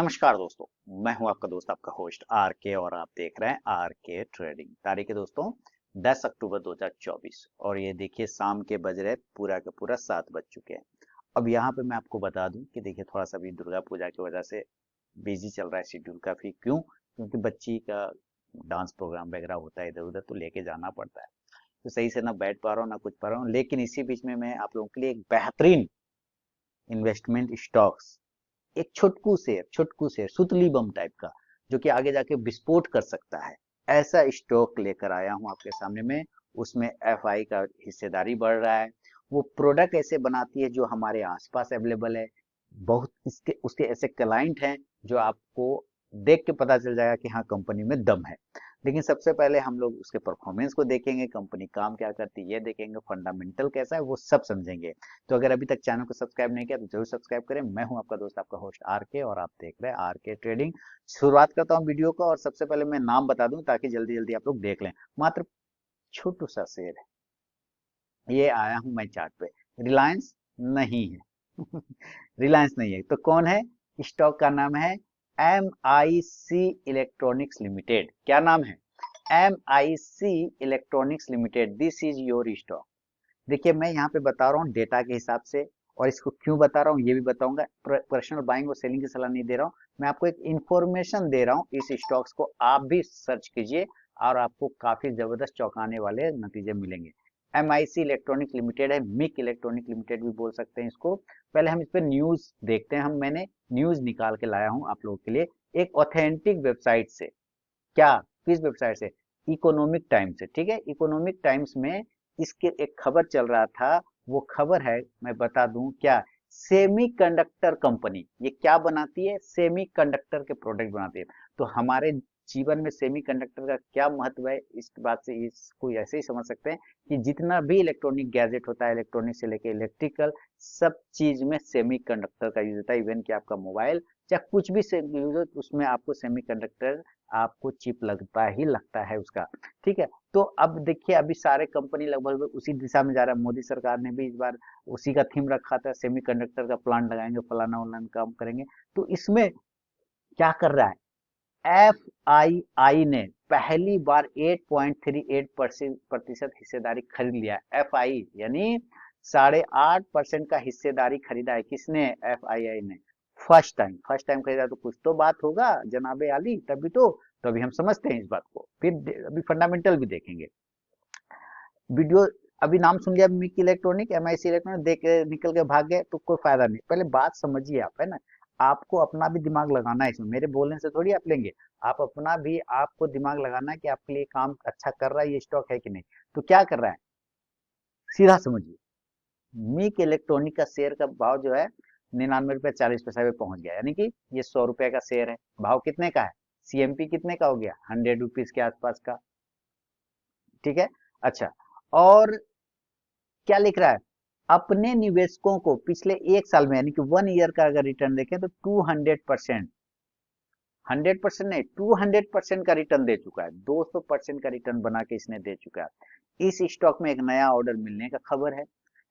नमस्कार दोस्तों। मैं हूं आपका दोस्त, आपका होस्ट आर के, और आप देख रहे हैं आर के ट्रेडिंग। तारीख है दोस्तों 10 अक्टूबर 2024, और ये देखिए शाम के बज रहे पूरा का पूरा 7 बज चुके हैं। अब यहाँ पे मैं आपको बता दूं कि देखिए थोड़ा सा भी दुर्गा पूजा की वजह से बिजी चल रहा है शेड्यूल काफी। क्यों? क्योंकि बच्ची का डांस प्रोग्राम वगैरह होता है इधर उधर, तो लेके जाना पड़ता है। तो सही से ना बैठ पा रहा हूँ ना कुछ पा रहा हूँ, लेकिन इसी बीच में मैं आप लोगों के लिए एक बेहतरीन इन्वेस्टमेंट स्टॉक्स, एक छुटकू शेर सुतली बम टाइप का, जो कि आगे जाके विस्फोट कर सकता है, ऐसा स्टॉक लेकर आया हूं आपके सामने में। उसमें एफआई का हिस्सेदारी बढ़ रहा है। वो प्रोडक्ट ऐसे बनाती है जो हमारे आसपास अवेलेबल है। बहुत इसके उसके ऐसे क्लाइंट हैं जो आपको देख के पता चल जाएगा कि हाँ, कंपनी में दम है। लेकिन सबसे पहले हम लोग उसके परफॉर्मेंस को देखेंगे, कंपनी काम क्या करती है ये देखेंगे, फंडामेंटल कैसा है वो सब समझेंगे। तो अगर अभी तक चैनल को सब्सक्राइब नहीं किया तो जरूर सब्सक्राइब करें। मैं हूं आपका दोस्त, आपका होस्ट आर के, और आप देख रहे हैं आर के ट्रेडिंग। शुरुआत करता हूं वीडियो को, और सबसे पहले मैं नाम बता दूं ताकि जल्दी जल्दी आप लोग देख लें। मात्र छोटू सा शेर है, ये आया हूं मैं चार्ट पे। रिलायंस नहीं है। रिलायंस नहीं है तो कौन है? स्टॉक का नाम है M I C electronics limited. क्या नाम है? M I C electronics limited. This is your stock. देखिए मैं यहाँ पे बता रहा हूँ डेटा के हिसाब से, और इसको क्यों बता रहा हूँ ये भी बताऊंगा। पर्सनल बाइंग और सेलिंग की सलाह नहीं दे रहा हूँ, मैं आपको एक इंफॉर्मेशन दे रहा हूँ। इस स्टॉक्स को आप भी सर्च कीजिए और आपको काफी जबरदस्त चौंकाने वाले नतीजे मिलेंगे। M I C electronic limited है, मिक इलेक्ट्रॉनिक लिमिटेड भी बोल सकते हैं इसको। पहले हम इस पर न्यूज देखते हैं। मैंने न्यूज निकाल के लाया हूँ आप लोगों के लिए एक ऑथेंटिक वेबसाइट से। क्या? किस वेबसाइट से? इकोनॉमिक टाइम्स से। ठीक है, इकोनॉमिक टाइम्स में इसके एक खबर चल रहा था। वो खबर है, मैं बता दूं क्या, सेमीकंडक्टर कंपनी ये क्या बनाती है? सेमीकंडक्टर के प्रोडक्ट बनाती है। तो हमारे जीवन में सेमीकंडक्टर का क्या महत्व है, इस बात से इसको ऐसे ही समझ सकते हैं कि जितना भी इलेक्ट्रॉनिक गैजेट होता है, इलेक्ट्रॉनिक से लेके इलेक्ट्रिकल, सब चीज में सेमीकंडक्टर का यूज होता है। इवन कि आपका मोबाइल चाहे कुछ भी यूज हो, उसमें आपको सेमीकंडक्टर, आपको चिप लगता ही लगता है उसका। ठीक है, तो अब देखिए अभी सारे कंपनी लगभग उसी दिशा में जा रहा है। मोदी सरकार ने भी इस बार उसी का थीम रखा था, सेमीकंडक्टर का प्लांट लगाएंगे, फलाना वलाना काम करेंगे। तो इसमें क्या कर रहा है? एफ आई आई ने पहली बार 8.38% हिस्सेदारी खरीद लिया। एफ आई यानी 8.5% का हिस्सेदारी खरीदा है। किसने? एफ आई ने। फर्स्ट टाइम खरीदा, तो कुछ तो बात होगा जनाबे आली, तभी तो अभी हम समझते हैं इस बात को, फिर अभी फंडामेंटल भी देखेंगे। वीडियो अभी नाम सुन लिया Mick electronic, M I C electronic, देख के निकल के भाग गए तो कोई फायदा नहीं। पहले बात समझिए आप, है ना। आपको अपना भी दिमाग लगाना है इसमें, मेरे बोलने से थोड़ी आप लेंगे। आप अपना भी आपको दिमाग लगाना है कि आपके लिए काम अच्छा कर रहा है ये स्टॉक है कि नहीं। तो क्या कर रहा है, सीधा समझिए। मिक इलेक्ट्रॉनिक का शेयर का भाव जो है 99 रुपये 40 पैसा पे पहुंच गया, यानी कि ये 100 रुपए का शेयर है। भाव कितने का है? सीएमपी कितने का हो गया? 100 रुपीज के आसपास का। ठीक है, अच्छा। और क्या लिख रहा है? अपने निवेशकों को पिछले एक साल में, यानी कि 1 ईयर का अगर रिटर्न देखें तो 200%, 100% नहीं, 200% का रिटर्न दे चुका है। 200% का रिटर्न बना के इसने दे चुका है। इस स्टॉक में एक नया ऑर्डर मिलने का खबर है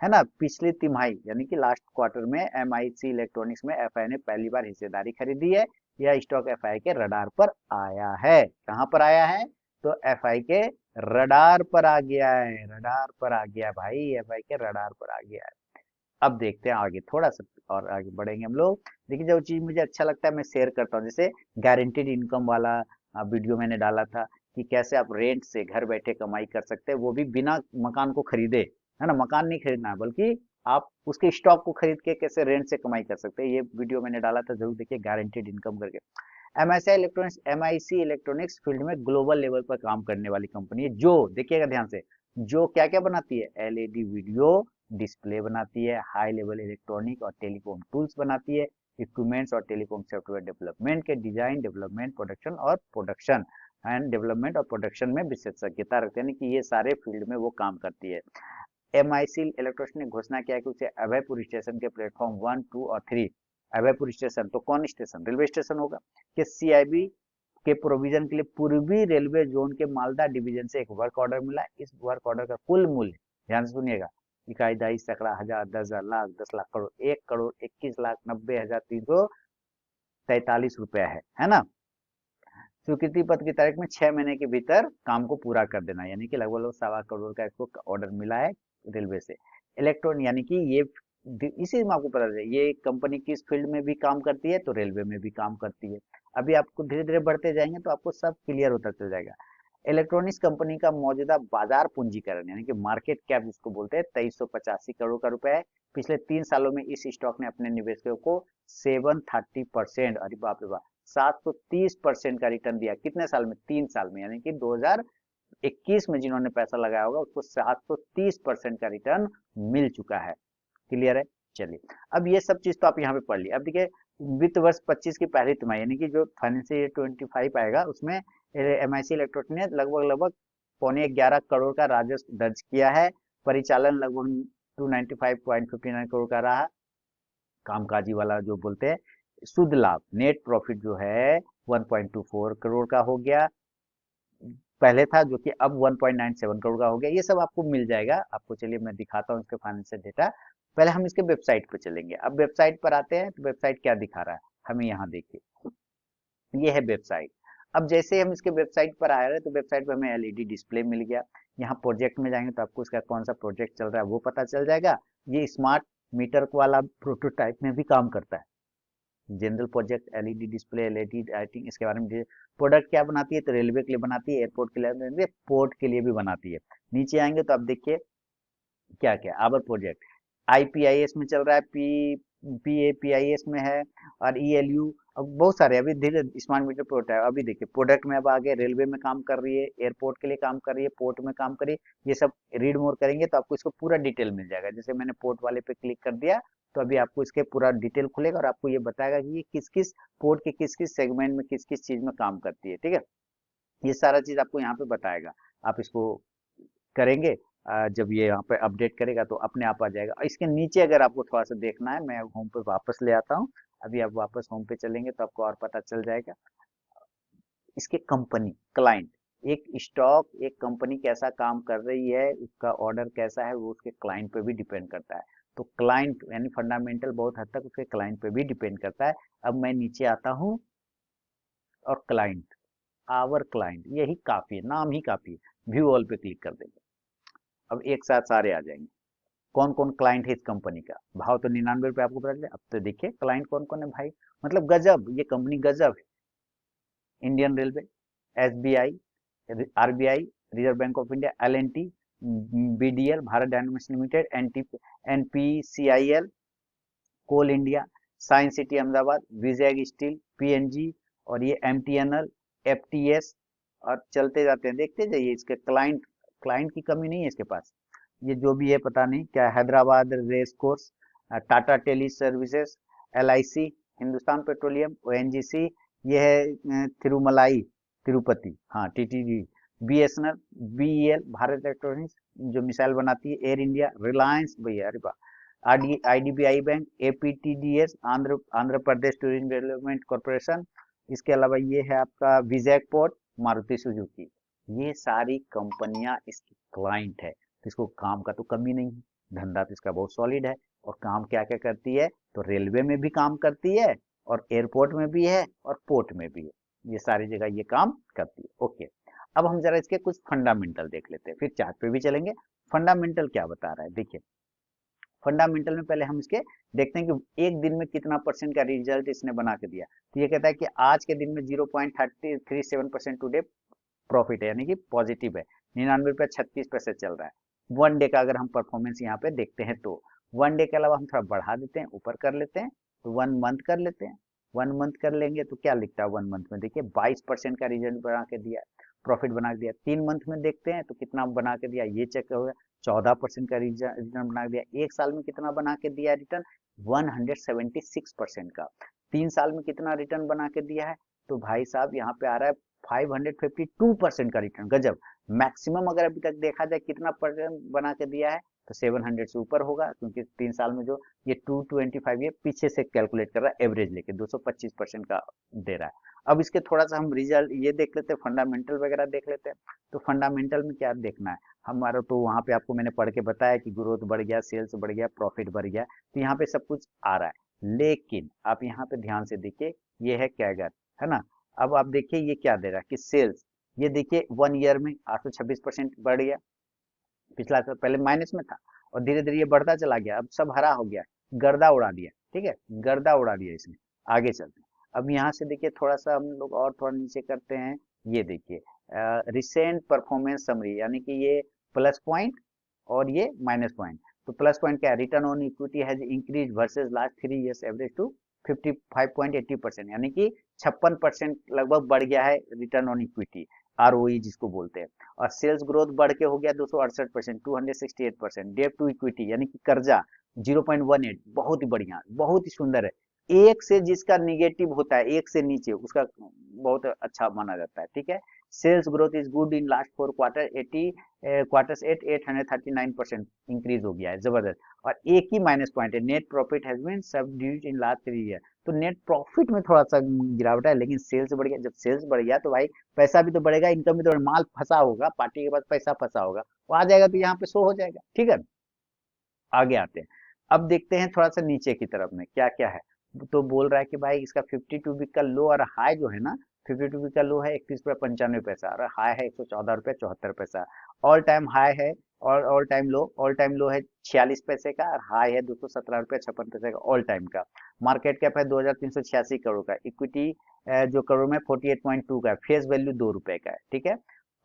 ना। पिछली तिमाही यानी कि लास्ट क्वार्टर में एम आई सी इलेक्ट्रॉनिक्स में एफआई ने पहली बार हिस्सेदारी खरीदी है। यह स्टॉक एफआई के रडार पर आया है। कहां पर आया है? तो एफआई के रडार पर आ गया है। रडार पर आ गया भाई, एफआई के रडार पर आ गया है। अब देखते हैं आगे, थोड़ा सा और आगे बढ़ेंगे हम लोग। देखिए जो चीज मुझे अच्छा लगता है मैं शेयर करता हूँ। जैसे गारंटीड इनकम वाला वीडियो मैंने डाला था कि कैसे आप रेंट से घर बैठे कमाई कर सकते हैं, वो भी बिना मकान को खरीदे, है ना। मकान नहीं खरीदना है, बल्कि आप उसके स्टॉक को खरीद के कैसे रेंट से कमाई कर सकते हैं, ये वीडियो मैंने डाला था, जरूर देखिए, गारंटीड इनकम करके। एमआईसी इलेक्ट्रॉनिक्स फील्ड में ग्लोबल लेवल पर काम करने वाली कंपनी है, जो देखिएगा ध्यान से, जो क्या क्या बनाती है? एलईडी वीडियो डिस्प्ले बनाती है, हाई लेवल इलेक्ट्रॉनिक और टेलीकॉम टूल्स बनाती है, इक्विपमेंट्स और टेलीकॉम सॉफ्टवेयर डेवलपमेंट के डिजाइन, डेवलपमेंट, प्रोडक्शन में विशेषज्ञता रखते हैं, यानी कि ये सारे फील्ड में वो काम करती है। एमआईसी इलेक्ट्रॉनिक्स ने घोषणा किया कि उसे अभयपुर स्टेशन के प्लेटफॉर्म 1, 2 और 3, अभयपुर स्टेशन तो कौन स्टेशन? रेलवे स्टेशन होगा, कि सीआईबी के प्रोविजन के लिए पूर्वी रेलवे जोन के मालदा डिवीजन से एक वर्क ऑर्डर मिला। इस वर्क ऑर्डर का कुल मूल्य, ध्यान से सुनिएगा, इकाई, दहाई, सैकड़ा, हजार, 10,000, लाख, 10 लाख, करोड़, 1,21,90,300 रुपया है ना। स्वीकृति पत्र की तारीख में 6 महीने के भीतर काम को पूरा कर देना, यानी कि लगभग 1.25 करोड़ का इसको ऑर्डर मिला है रेलवे से। इलेक्ट्रॉन यानी कि ये इसी में आपको पता चले ये कंपनी किस फील्ड में भी काम करती है, तो रेलवे में भी काम करती है। अभी आपको धीरे धीरे बढ़ते जाएंगे तो आपको सब क्लियर होता चल जाएगा। इलेक्ट्रॉनिक्स कंपनी का मौजूदा बाजार पूंजीकरण यानी कि मार्केट कैप जिसको बोलते हैं 2385 करोड़ का रुपया है। पिछले 3 सालों में इस स्टॉक ने अपने निवेशकों को 730%, अरे बाप रे बाप, 730% का रिटर्न दिया। कितने साल में? 3 साल में, यानी कि 2021 में जिन्होंने पैसा लगाया होगा उसको 730% का रिटर्न मिल चुका है। क्लियर है? चलिए, अब ये सब चीज तो आप यहाँ पे पढ़ ली। अब देखिए वित्त वर्ष 25 की पहली तिमाही यानी कि जो फाइनेंशियल ईयर 25 आएगा उसमें एमआईसी इलेक्ट्रॉनिक ने लगभग लगभग 11.25 करोड़ का राजस्व दर्ज किया है। परिचालन लगभग 295.59 करोड़ का रहा। कामकाजी वाला जो बोलते हैं शुद्ध लाभ नेट प्रॉफिट जो है 1.24 करोड़ का हो गया, पहले था, जो कि अब 1.97 करोड़ का हो गया। ये सब आपको मिल जाएगा आपको। चलिए मैं दिखाता हूँ इसके फाइनेंशियल डेटा। पहले हम इसके वेबसाइट पर चलेंगे। अब वेबसाइट पर आते हैं तो वेबसाइट क्या दिखा रहा है हमें, यहाँ देखिए ये है वेबसाइट। अब जैसे हम इसके वेबसाइट पर आ रहे हैं तो वेबसाइट पर हमें एलईडी डिस्प्ले मिल गया। यहाँ प्रोजेक्ट में जाएंगे तो आपको इसका कौन सा प्रोजेक्ट चल रहा है वो पता चल जाएगा। ये स्मार्ट मीटर वाला प्रोटोटाइप में भी काम करता है। General project, LED display, LED lighting, इसके बारे में। प्रोडक्ट क्या बनाती है? तो रेलवे के लिए बनाती है, एयरपोर्ट के लिए बनाती है, पोर्ट के लिए भी बनाती है। नीचे आएंगे तो आप देखिए क्या क्या आवर प्रोजेक्ट आईपीआईएस में चल रहा है, पीएपीआईएस में है, और ईएलयू। अब बहुत सारे अभी धीरे स्मार्ट मीटर प्रोडक्ट है। अभी देखिए प्रोडक्ट में अब आगे रेलवे में काम कर रही है, एयरपोर्ट के लिए काम कर रही है, पोर्ट में काम कर रही है। ये सब रीड मोर करेंगे तो आपको इसको पूरा डिटेल मिल जाएगा। जैसे मैंने पोर्ट वाले पे क्लिक कर दिया तो अभी आपको इसके पूरा डिटेल खुलेगा और आपको ये बताएगा कि ये किस किस पोर्ट के किस किस सेगमेंट में किस किस चीज में काम करती है। ठीक है, ये सारा चीज आपको यहाँ पे बताएगा। आप इसको करेंगे, जब ये यहाँ पे अपडेट करेगा तो अपने आप आ जाएगा। इसके नीचे अगर आपको थोड़ा सा देखना है, मैं होम पे वापस ले आता हूँ। अभी आप वापस होम पे चलेंगे तो आपको और पता चल जाएगा। इसके कंपनी क्लाइंट, एक स्टॉक एक कंपनी कैसा काम कर रही है, उसका ऑर्डर कैसा है, वो उसके क्लाइंट पे भी डिपेंड करता है। तो क्लाइंट यानी फंडामेंटल बहुत हद तक उसके क्लाइंट पे भी डिपेंड करता है। अब मैं नीचे आता हूँ और क्लाइंट, आवर क्लाइंट, यही काफी है, नाम ही काफी है। व्यू ऑल पे क्लिक कर देंगे। अब एक साथ सारे आ जाएंगे कौन कौन क्लाइंट है इस कंपनी का। भाव तो 99 रुपये आपको पता चले। अब तो देखिए क्लाइंट कौन कौन है भाई, मतलब गजब, ये कंपनी गजब है। Indian railway, SBI, RBI, reserve bank of India, LNT, BDL Bharat dynamics limited, NPCIL, coal India, science city Ahmedabad, Vijay steel, PNG, और ये एमटीएनएल, एफटीएस, और चलते जाते हैं देखते जाइए। इसके क्लाइंट, क्लाइंट की कमी नहीं है इसके पास। ये जो भी है पता नहीं क्या, Hyderabad race course, Tata tele services, LIC, Hindustan petroleum, ONGC, ये है तिरुमलाई तिरुपति, हाँ TTD, BSNL, BEL Bharat electronics जो मिसाइल बनाती है, एयर इंडिया, रिलायंस भैया, अरे वाह, IDBI bank, APTDS, Andhra Pradesh tourism development corporation. इसके अलावा ये है आपका विजय पोर्ट, मारुति सुजुकी। ये सारी कंपनियां इसकी क्लाइंट है। तो इसको काम का तो कमी नहीं है, धंधा तो इसका बहुत सॉलिड है। और काम क्या क्या करती है, तो रेलवे में भी काम करती है, और एयरपोर्ट में भी है, और पोर्ट में भी है। ये सारी जगह ये काम करती है। ओके, अब हम जरा इसके कुछ फंडामेंटल देख लेते हैं, फिर चार्ट पे भी चलेंगे। फंडामेंटल क्या बता रहा है देखिए। फंडामेंटल में पहले हम इसके देखते हैं कि एक दिन में कितना परसेंट का रिजल्ट इसने बना के दिया। तो ये कहता है कि आज के दिन में 0.37% टुडे प्रॉफिट है, यानी कि पॉजिटिव है। 99 रुपये 36 पैसे चल रहा है। वन डे का अगर हम परफॉर्मेंस यहाँ पे देखते हैं तो वन डे के अलावा हम थोड़ा बढ़ा देते हैं, ऊपर कर लेते हैं, तो 1 मंथ कर लेते हैं। 1 मंथ कर लेंगे तो क्या लिखता है 1 मंथ में, देखिए 22% का रिजल्ट बना के दिया, प्रॉफिट बना के दिया। 3 मंथ में देखते हैं तो कितना बना के दिया, ये चेक हो गया, 14% का रिटर्न बना के दिया। एक साल में कितना बना के दिया रिटर्न, 176% का। 3 साल में कितना रिटर्न बना के दिया है, तो भाई साहब यहाँ पे आ रहा है 552% का रिटर्न, गजब। मैक्सिमम अगर अभी तक देखा जाए कितना परसेंट बना के दिया है, तो 700 से ऊपर होगा, क्योंकि 3 साल में जो ये 225 ये पीछे से कैलकुलेट कर रहा है, एवरेज लेके 225% का दे रहा है। अब इसके थोड़ा सा हम रिजल्ट ये देख लेते हैं, फंडामेंटल वगैरह देख लेते हैं। तो फंडामेंटल में क्या देखना है हमारा, तो वहां पे आपको मैंने पढ़ के बताया कि ग्रोथ बढ़ गया, सेल्स बढ़ गया, प्रॉफिट बढ़ गया, तो यहाँ पे सब कुछ आ रहा है। लेकिन आप यहाँ पे ध्यान से देखिए, ये है कैगर, है ना। अब आप देखिए ये क्या दे रहा है कि सेल्स, ये देखिए 1 ईयर में 826% बढ़ गया। पिछला साल पहले माइनस में था और धीरे धीरे ये बढ़ता चला गया, अब सब हरा हो गया, गर्दा उड़ा दिया, ठीक है, गर्दा उड़ा दिया इसने। आगे चलते हैं। अब यहाँ से देखिए थोड़ा सा हम लोग और थोड़ा नीचे करते हैं। ये देखिए रिसेंट परफॉर्मेंस समरी, यानी कि ये प्लस पॉइंट और ये माइनस पॉइंट। तो प्लस पॉइंट क्या है, return on equity has increase versus last 3 years average to 55.80%, यानी कि 56% लगभग बढ़ गया है रिटर्न ऑन इक्विटी, आरओई जिसको बोलते हैं। और सेल्स ग्रोथ बढ़ के हो गया 268%, 268%। डेट टू इक्विटी यानी कि कर्जा 0.18, बहुत ही बढ़िया, बहुत ही सुंदर है। एक से जिसका निगेटिव होता है, एक से नीचे, उसका बहुत अच्छा माना जाता है, ठीक है। Sales growth is good in last 4 quarter, 80 quarters at 839% increase हो गया है, जबरदस्त। और एक ही माइनस पॉइंट है, net profit has been subdued in last 3 year. तो नेट प्रॉफिट में थोड़ा सा गिरावट है, लेकिन सेल्स बढ़ गया। जब सेल्स बढ़ गया तो भाई पैसा भी तो बढ़ेगा, इनकम भी तो, माल फंसा होगा, पार्टी के पास पैसा फंसा होगा, वो आ जाएगा तो यहाँ पे शो हो जाएगा, ठीक है। आगे आते हैं। अब देखते हैं थोड़ा सा नीचे की तरफ में क्या क्या है। तो बोल रहा है कि भाई इसका 52 वीक का लो और हाई जो है ना, 52 वीक का लो है 31 रुपये 95 पैसा और हाई है 114 रुपये 74 पैसा। ऑल टाइम हाई है और ऑल टाइम लो है 46 पैसे का और हाई है 217 रुपये 56 पैसे का ऑल टाइम का। मार्केट कैप है 2386 करोड़ का। इक्विटी जो करोड़ में 48.2 का है। फेस वैल्यू 2 रुपए का है, ठीक है।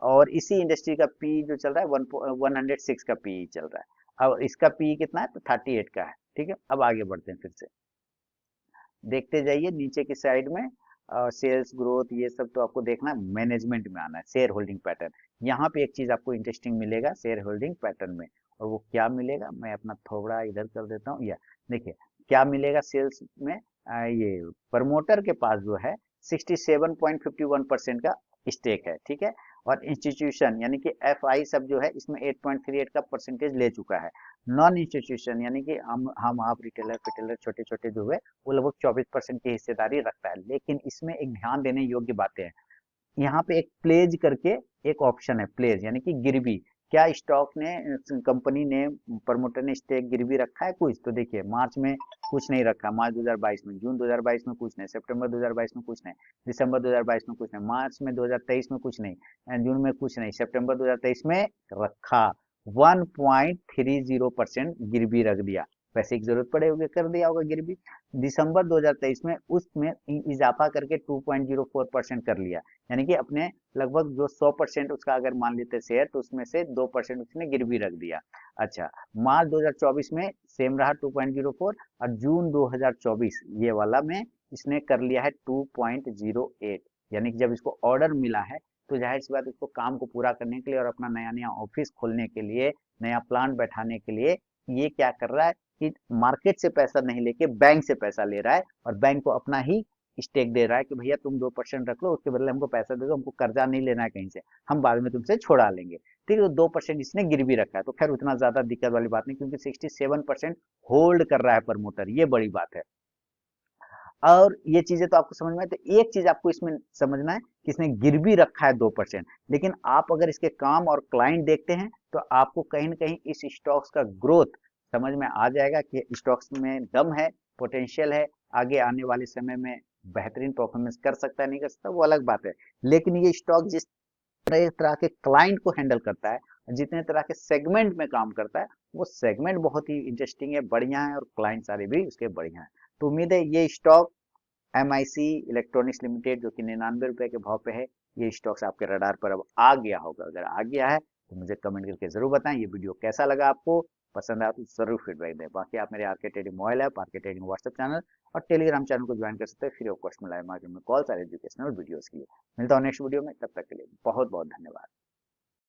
और इसी इंडस्ट्री का पी जो चल रहा है 106 का पी चल रहा है। अब इसका पी कितना है, तो 38 का है, ठीक है। अब आगे बढ़ते हैं, फिर से देखते जाइए नीचे की साइड में। सेल्स ग्रोथ ये सब तो आपको देखना है, मैनेजमेंट में आना है, शेयर होल्डिंग पैटर्न। यहाँ पे एक चीज आपको इंटरेस्टिंग मिलेगा शेयर होल्डिंग पैटर्न में, और वो क्या मिलेगा, मैं अपना थोड़ा इधर कर देता हूँ। या देखिए क्या मिलेगा सेल्स में, ये प्रमोटर के पास जो है 67.51% का स्टेक है, ठीक है। और इंस्टीट्यूशन यानी कि एफ आई सब जो है इसमें 8.38 का परसेंटेज ले चुका है। नॉन इंस्टीट्यूशन यानी कि हम आप रिटेलर फिटेलर छोटे छोटे जो है वो लगभग 24% की हिस्सेदारी रखता है। लेकिन इसमें एक ध्यान देने योग्य बातें हैं। यहाँ पे एक प्लेज करके एक ऑप्शन है, प्लेज यानी कि गिरवी। क्या स्टॉक ने, कंपनी ने, प्रमोटर ने स्टेक गिरवी रखा है कुछ, तो देखिए मार्च में कुछ नहीं रखा, मार्च 2022 में, जून 2022 में कुछ नहीं, सितंबर 2022 में कुछ नहीं, दिसंबर 2022 में कुछ नहीं, मार्च में 2023 में कुछ नहीं, जून में कुछ नहीं, सितंबर 2023 में रखा। 1.30% गिरवी रख दिया। पैसे की जरूरत पड़े होगी, कर दिया होगा गिरवी। दिसंबर 2023 में उसमें इजाफा करके 2.04% कर लिया, यानी कि अपने लगभग जो 100% उसका अगर मान लेते शेयर, तो उसमें से 2% उसने गिरवी रख दिया। अच्छा, मार्च 2024 में सेम रहा 2.04, और जून 2024 ये वाला में इसने कर लिया है 2.08। यानी कि जब इसको ऑर्डर मिला है तो जाहिर सी बात इसको काम को पूरा करने के लिए और अपना नया नया ऑफिस खोलने के लिए, नया प्लांट बैठाने के लिए ये क्या कर रहा है कि मार्केट से पैसा नहीं लेके बैंक से पैसा ले रहा है, और बैंक को अपना ही स्टेक दे रहा है कि भैया तुम 2% रख लो, उसके बदले हमको पैसा दे दो, हमको कर्जा नहीं लेना है कहीं से, हम बाद में तुमसे छोड़ा लेंगे। ठीक है, 2% इसने गिरवी रखा है, तो खैर उतना ज्यादा दिक्कत वाली बात नहीं, क्योंकि 67% होल्ड कर रहा है प्रमोटर, ये बड़ी बात है। और ये चीजें तो आपको समझ में आए, तो एक चीज आपको इसमें समझना है कि इसने गिरवी रखा है 2%। लेकिन आप अगर इसके काम और क्लाइंट देखते हैं तो आपको कहीं ना कहीं इस स्टॉक्स का ग्रोथ समझ में आ जाएगा कि स्टॉक्स में दम है, पोटेंशियल है, आगे आने वाले समय में बेहतरीन परफॉर्मेंस कर सकता है नहीं कर सकता वो अलग बात है। लेकिन ये स्टॉक जिस तरह के क्लाइंट को हैंडल करता है, जितने तरह के सेगमेंट में काम करता है, वो सेगमेंट बहुत ही इंटरेस्टिंग है, बढ़िया है, और क्लाइंट सारे भी उसके बढ़िया है। तो उम्मीद है ये स्टॉक एमआईसी इलेक्ट्रॉनिक्स लिमिटेड जो कि 99 रुपए के भाव पे है, ये स्टॉक्स आपके रडार पर अब आ गया होगा। अगर आ गया है तो मुझे कमेंट करके जरूर बताएं ये वीडियो कैसा लगा आपको, पसंद आया तो जरूर फीडबैक दें। बाकी आप मेरे RK trading mobile app, RK trading WhatsApp channel और टेलीग्राम चैनल को ज्वाइन कर सकते हैं फ्री ऑफ कॉस्ट में लाइव मार्केट में कॉल्स और एजुकेशनल वीडियोस के लिए। मिलता हूं नेक्स्ट वीडियो में, तब तक के लिए बहुत बहुत धन्यवाद।